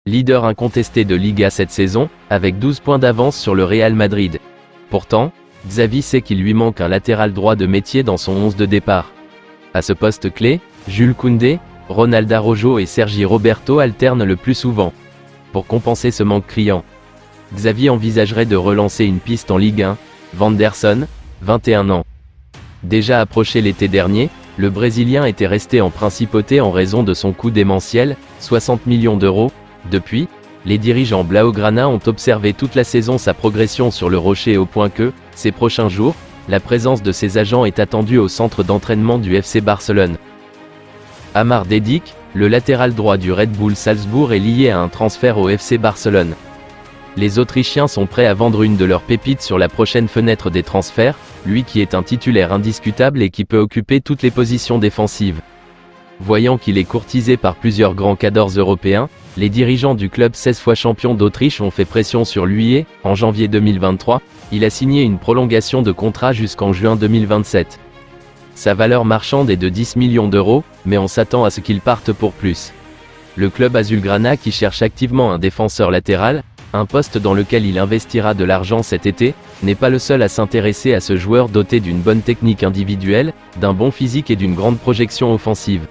leader incontesté de Liga cette saison, avec 12 points d'avance sur le Real Madrid. Pourtant, Xavi sait qu'il lui manque un latéral droit de métier dans son 11 de départ. À ce poste clé, Jules Koundé, Ronald Araujo et Sergi Roberto alternent le plus souvent. Pour compenser ce manque criant, Xavi envisagerait de relancer une piste en Ligue 1, Vanderson, 21 ans. Déjà approché l'été dernier, le Brésilien était resté en principauté en raison de son coût démentiel, 60 millions d'euros. Depuis, les dirigeants blaugrana ont observé toute la saison sa progression sur le rocher au point que, ces prochains jours, la présence de ses agents est attendue au centre d'entraînement du FC Barcelone. Amar Dedić, le latéral droit du Red Bull Salzbourg est lié à un transfert au FC Barcelone. Les Autrichiens sont prêts à vendre une de leurs pépites sur la prochaine fenêtre des transferts, lui qui est un titulaire indiscutable et qui peut occuper toutes les positions défensives. Voyant qu'il est courtisé par plusieurs grands cadors européens, les dirigeants du club 16 fois champion d'Autriche ont fait pression sur lui et, en janvier 2023, il a signé une prolongation de contrat jusqu'en juin 2027. Sa valeur marchande est de 10 millions d'euros, mais on s'attend à ce qu'il parte pour plus. Le club azulgrana qui cherche activement un défenseur latéral, un poste dans lequel il investira de l'argent cet été, n'est pas le seul à s'intéresser à ce joueur doté d'une bonne technique individuelle, d'un bon physique et d'une grande projection offensive.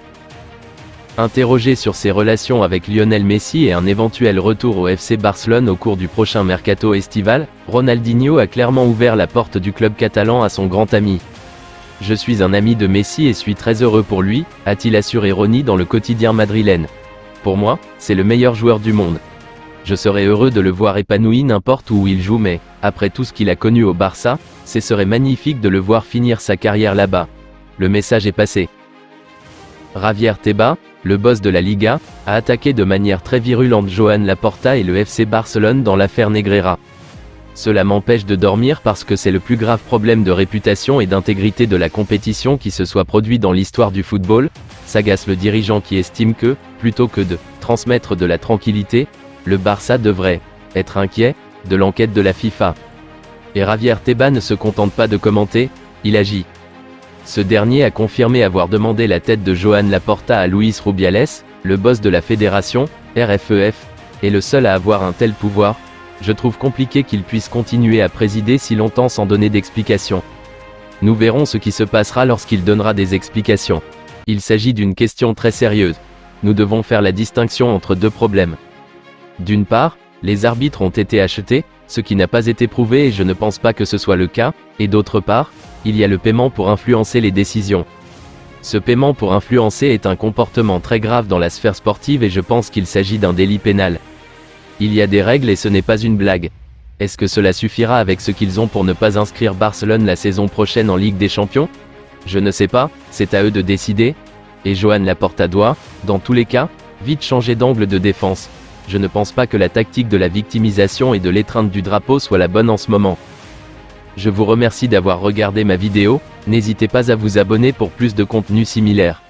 Interrogé sur ses relations avec Lionel Messi et un éventuel retour au FC Barcelone au cours du prochain mercato estival, Ronaldinho a clairement ouvert la porte du club catalan à son grand ami. « Je suis un ami de Messi et suis très heureux pour lui », a-t-il assuré Ronny dans le quotidien madrilène. « Pour moi, c'est le meilleur joueur du monde. Je serais heureux de le voir épanoui n'importe où il joue mais, après tout ce qu'il a connu au Barça, ce serait magnifique de le voir finir sa carrière là-bas. » Le message est passé. Javier Tebas, le boss de la Liga, a attaqué de manière très virulente Joan Laporta et le FC Barcelone dans l'affaire Negreira. Cela m'empêche de dormir parce que c'est le plus grave problème de réputation et d'intégrité de la compétition qui se soit produit dans l'histoire du football, s'agace le dirigeant qui estime que, plutôt que de transmettre de la tranquillité, le Barça devrait être inquiet de l'enquête de la FIFA. Et Javier Tebas ne se contente pas de commenter, il agit. Ce dernier a confirmé avoir demandé la tête de Joan Laporta à Luis Rubiales, le boss de la fédération, RFEF, et le seul à avoir un tel pouvoir. Je trouve compliqué qu'il puisse continuer à présider si longtemps sans donner d'explications. Nous verrons ce qui se passera lorsqu'il donnera des explications. Il s'agit d'une question très sérieuse. Nous devons faire la distinction entre deux problèmes. D'une part, les arbitres ont été achetés, ce qui n'a pas été prouvé et je ne pense pas que ce soit le cas, et d'autre part, il y a le paiement pour influencer les décisions. Ce paiement pour influencer est un comportement très grave dans la sphère sportive et je pense qu'il s'agit d'un délit pénal. Il y a des règles et ce n'est pas une blague. Est-ce que cela suffira avec ce qu'ils ont pour ne pas inscrire Barcelone la saison prochaine en Ligue des Champions? Je ne sais pas, c'est à eux de décider. Et Joan Laporta doit, dans tous les cas, vite changer d'angle de défense. Je ne pense pas que la tactique de la victimisation et de l'étreinte du drapeau soit la bonne en ce moment. Je vous remercie d'avoir regardé ma vidéo, n'hésitez pas à vous abonner pour plus de contenu similaire.